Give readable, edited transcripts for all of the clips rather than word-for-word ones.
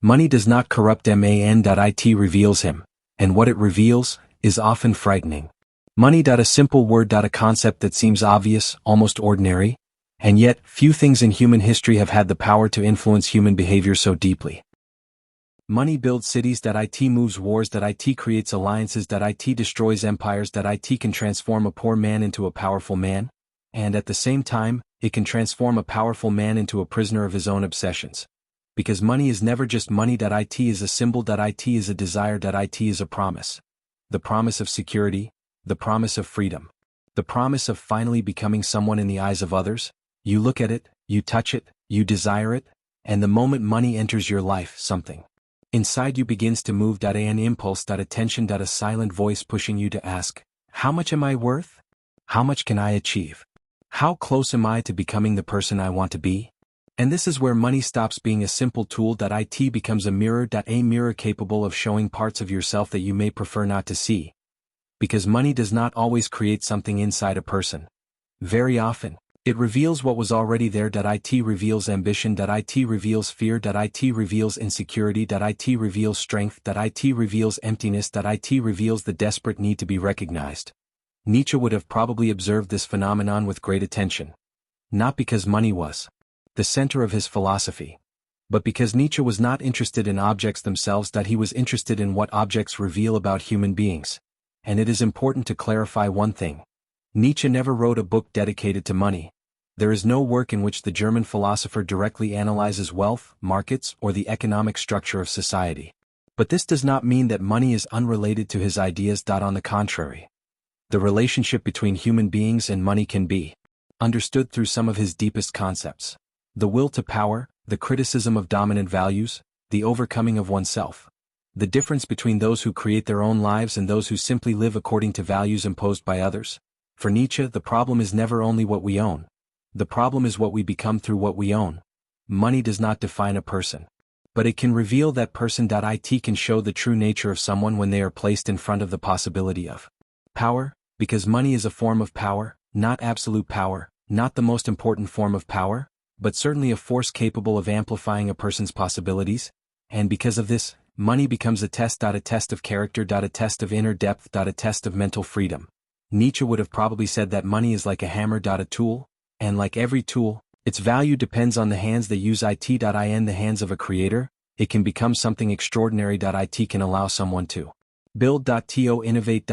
Money does not corrupt man. It reveals him, and what it reveals is often frightening. Money. A simple word. A concept that seems obvious, almost ordinary, and yet few things in human history have had the power to influence human behavior so deeply. Money builds cities. It moves wars. It creates alliances. It destroys empires. It can transform a poor man into a powerful man, and at the same time, it can transform a powerful man into a prisoner of his own obsessions. Because money is never just money. It is a symbol. It is a desire. It is a promise. The promise of security, the promise of freedom, the promise of finally becoming someone in the eyes of others. You look at it, you touch it, you desire it, and the moment money enters your life, something inside you begins to move. An impulse. Attention. A silent voice pushing you to ask, how much am I worth? How much can I achieve? How close am I to becoming the person I want to be? And this is where money stops being a simple tool. It becomes a mirror. A mirror capable of showing parts of yourself that you may prefer not to see. Because money does not always create something inside a person. Very often, it reveals what was already there. It reveals ambition. It reveals fear. It reveals insecurity. It reveals strength. It reveals emptiness. It reveals the desperate need to be recognized. Nietzsche would have probably observed this phenomenon with great attention. Not because money was the center of his philosophy, but because Nietzsche was not interested in objects themselves. He was interested in what objects reveal about human beings. And it is important to clarify one thing. Nietzsche never wrote a book dedicated to money. There is no work in which the German philosopher directly analyzes wealth, markets, or the economic structure of society. But this does not mean that money is unrelated to his ideas. On the contrary, the relationship between human beings and money can be understood through some of his deepest concepts. The will to power, the criticism of dominant values, the overcoming of oneself. The difference between those who create their own lives and those who simply live according to values imposed by others. For Nietzsche, the problem is never only what we own. The problem is what we become through what we own. Money does not define a person, but it can reveal that person. It can show the true nature of someone when they are placed in front of the possibility of power, because money is a form of power, not absolute power, not the most important form of power, but certainly a force capable of amplifying a person's possibilities, and because of this, money becomes a test. A test of character. A test of inner depth. A test of mental freedom. Nietzsche would have probably said that money is like a hammer. A tool, and like every tool, its value depends on the hands that use it. In the hands of a creator, it can become something extraordinary. It can allow someone to build. Innovate.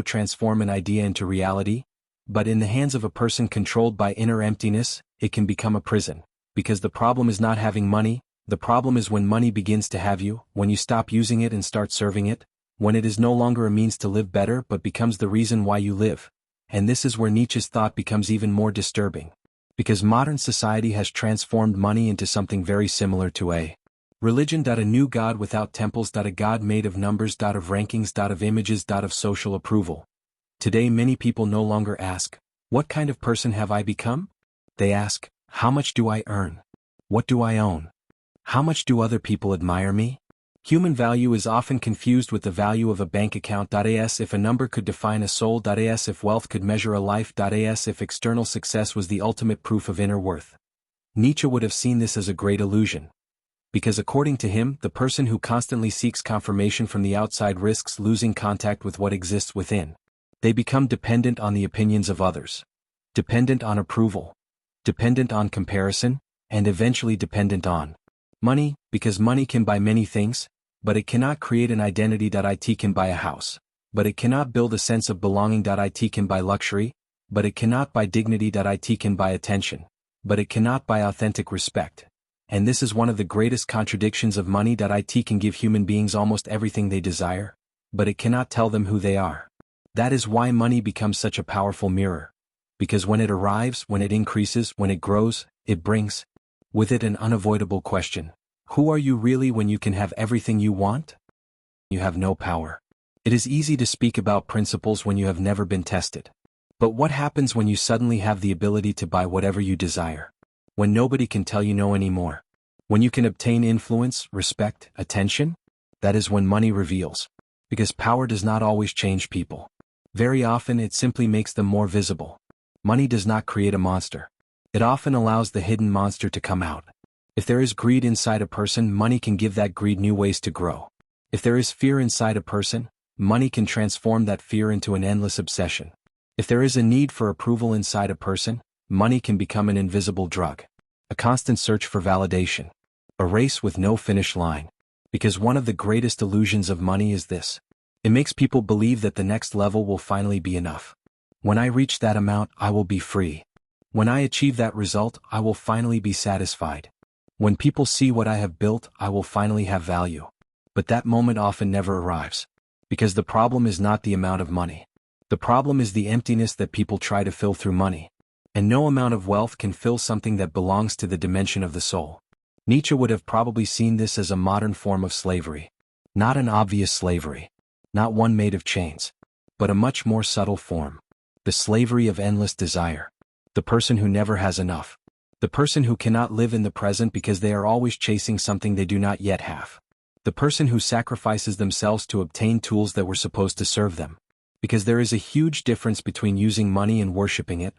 Transform an idea into reality. But in the hands of a person controlled by inner emptiness, it can become a prison. Because the problem is not having money, the problem is when money begins to have you, when you stop using it and start serving it, when it is no longer a means to live better but becomes the reason why you live. And this is where Nietzsche's thought becomes even more disturbing. Because modern society has transformed money into something very similar to a religion. A new god without temples. A god made of numbers. Of rankings. Of images. Of social approval. Today many people no longer ask, what kind of person have I become? They ask, how much do I earn? What do I own? How much do other people admire me? Human value is often confused with the value of a bank account. As if a number could define a soul. As if wealth could measure a life. As if external success was the ultimate proof of inner worth. Nietzsche would have seen this as a great illusion. Because according to him, the person who constantly seeks confirmation from the outside risks losing contact with what exists within. They become dependent on the opinions of others, dependent on approval, dependent on comparison, and eventually dependent on money, because money can buy many things, but it cannot create an identity. It can buy a house, but it cannot build a sense of belonging. It can buy luxury, but it cannot buy dignity. It can buy attention, but it cannot buy authentic respect. And this is one of the greatest contradictions of money. It can give human beings almost everything they desire, but it cannot tell them who they are. That is why money becomes such a powerful mirror. Because when it arrives, when it increases, when it grows, it brings with it an unavoidable question. Who are you really when you can have everything you want? You have no power. It is easy to speak about principles when you have never been tested. But what happens when you suddenly have the ability to buy whatever you desire? When nobody can tell you no anymore? When you can obtain influence, respect, attention? That is when money reveals. Because power does not always change people. Very often it simply makes them more visible. Money does not create a monster. It often allows the hidden monster to come out. If there is greed inside a person, money can give that greed new ways to grow. If there is fear inside a person, money can transform that fear into an endless obsession. If there is a need for approval inside a person, money can become an invisible drug. A constant search for validation. A race with no finish line. Because one of the greatest illusions of money is this. It makes people believe that the next level will finally be enough. When I reach that amount, I will be free. When I achieve that result, I will finally be satisfied. When people see what I have built, I will finally have value. But that moment often never arrives. Because the problem is not the amount of money. The problem is the emptiness that people try to fill through money. And no amount of wealth can fill something that belongs to the dimension of the soul. Nietzsche would have probably seen this as a modern form of slavery. Not an obvious slavery. Not one made of chains. But a much more subtle form. The slavery of endless desire. The person who never has enough. The person who cannot live in the present because they are always chasing something they do not yet have. The person who sacrifices themselves to obtain tools that were supposed to serve them. Because there is a huge difference between using money and worshipping it.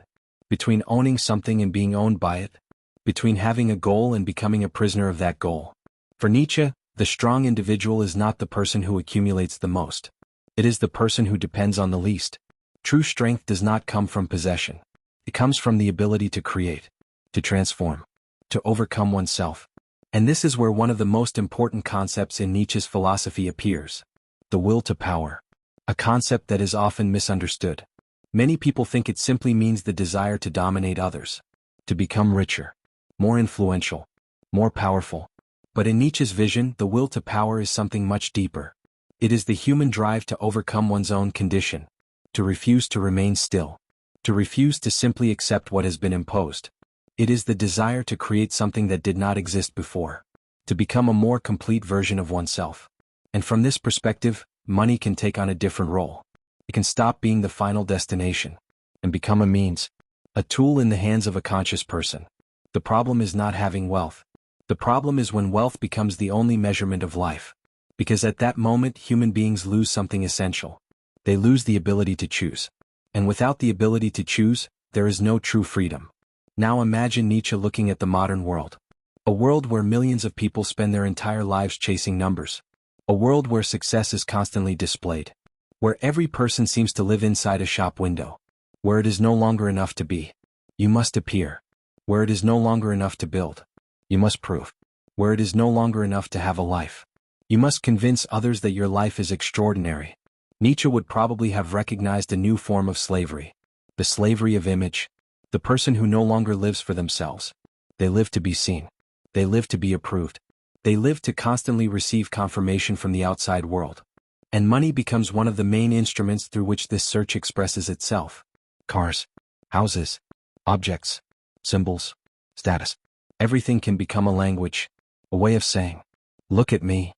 Between owning something and being owned by it. Between having a goal and becoming a prisoner of that goal. For Nietzsche, the strong individual is not the person who accumulates the most. It is the person who depends on the least. True strength does not come from possession. It comes from the ability to create, to transform, to overcome oneself. And this is where one of the most important concepts in Nietzsche's philosophy appears. The will to power. A concept that is often misunderstood. Many people think it simply means the desire to dominate others. To become richer. More influential. More powerful. But in Nietzsche's vision, the will to power is something much deeper. It is the human drive to overcome one's own condition. To refuse to remain still. To refuse to simply accept what has been imposed. It is the desire to create something that did not exist before. To become a more complete version of oneself. And from this perspective, money can take on a different role. It can stop being the final destination. And become a means. A tool in the hands of a conscious person. The problem is not having wealth. The problem is when wealth becomes the only measurement of life. Because at that moment human beings lose something essential. They lose the ability to choose. And without the ability to choose, there is no true freedom. Now imagine Nietzsche looking at the modern world. A world where millions of people spend their entire lives chasing numbers. A world where success is constantly displayed. Where every person seems to live inside a shop window. Where it is no longer enough to be. You must appear. Where it is no longer enough to build. You must prove. Where it is no longer enough to have a life. You must convince others that your life is extraordinary. Nietzsche would probably have recognized a new form of slavery. The slavery of image. The person who no longer lives for themselves. They live to be seen. They live to be approved. They live to constantly receive confirmation from the outside world. And money becomes one of the main instruments through which this search expresses itself. Cars, houses, objects, symbols, status. Everything can become a language, a way of saying, look at me.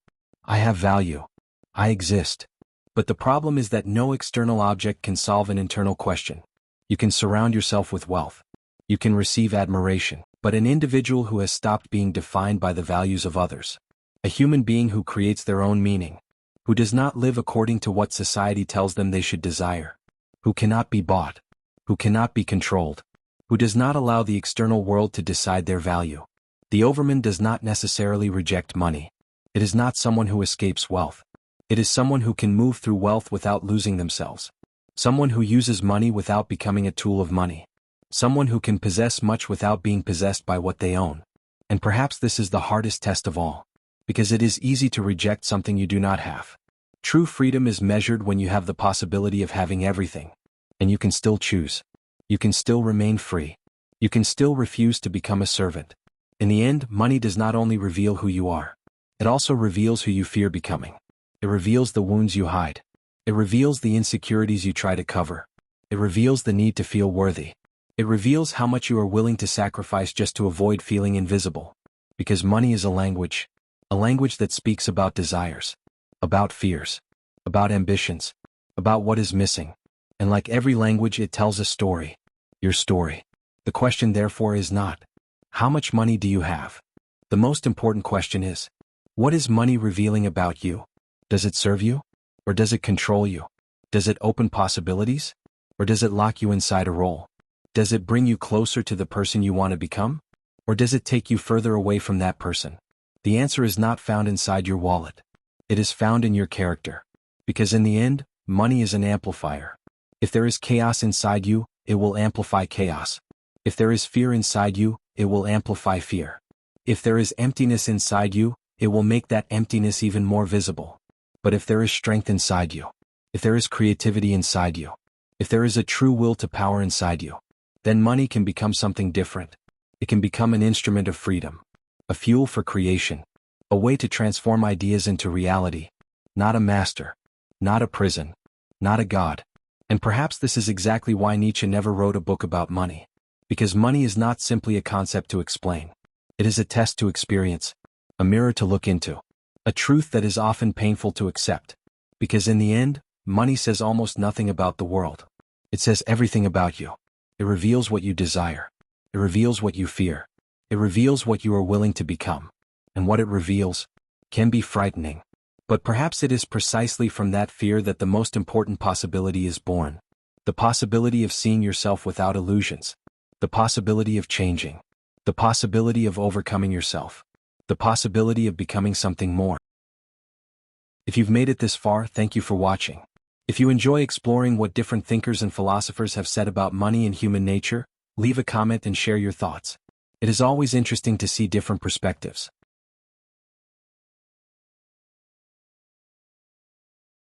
I have value. I exist. But the problem is that no external object can solve an internal question. You can surround yourself with wealth. You can receive admiration, but an individual who has stopped being defined by the values of others. A human being who creates their own meaning. Who does not live according to what society tells them they should desire. Who cannot be bought. Who cannot be controlled. Who does not allow the external world to decide their value. The overman does not necessarily reject money. It is not someone who escapes wealth. It is someone who can move through wealth without losing themselves. Someone who uses money without becoming a tool of money. Someone who can possess much without being possessed by what they own. And perhaps this is the hardest test of all. Because it is easy to reject something you do not have. True freedom is measured when you have the possibility of having everything. And you can still choose. You can still remain free. You can still refuse to become a servant. In the end, money does not only reveal who you are. It also reveals who you fear becoming. It reveals the wounds you hide. It reveals the insecurities you try to cover. It reveals the need to feel worthy. It reveals how much you are willing to sacrifice just to avoid feeling invisible. Because money is a language that speaks about desires, about fears, about ambitions, about what is missing. And like every language, it tells a story. Your story. The question therefore is not, how much money do you have? The most important question is, what is money revealing about you? Does it serve you? Or does it control you? Does it open possibilities? Or does it lock you inside a role? Does it bring you closer to the person you want to become? Or does it take you further away from that person? The answer is not found inside your wallet. It is found in your character. Because in the end, money is an amplifier. If there is chaos inside you, it will amplify chaos. If there is fear inside you, it will amplify fear. If there is emptiness inside you, it will make that emptiness even more visible. But if there is strength inside you, if there is creativity inside you, if there is a true will to power inside you, then money can become something different. It can become an instrument of freedom, a fuel for creation, a way to transform ideas into reality, not a master, not a prison, not a god. And perhaps this is exactly why Nietzsche never wrote a book about money. Because money is not simply a concept to explain. It is a test to experience, a mirror to look into, a truth that is often painful to accept. Because in the end, money says almost nothing about the world. It says everything about you. It reveals what you desire. It reveals what you fear. It reveals what you are willing to become. And what it reveals can be frightening. But perhaps it is precisely from that fear that the most important possibility is born. The possibility of seeing yourself without illusions. The possibility of changing. The possibility of overcoming yourself. The possibility of becoming something more. If you've made it this far, thank you for watching. If you enjoy exploring what different thinkers and philosophers have said about money and human nature, leave a comment and share your thoughts. It is always interesting to see different perspectives.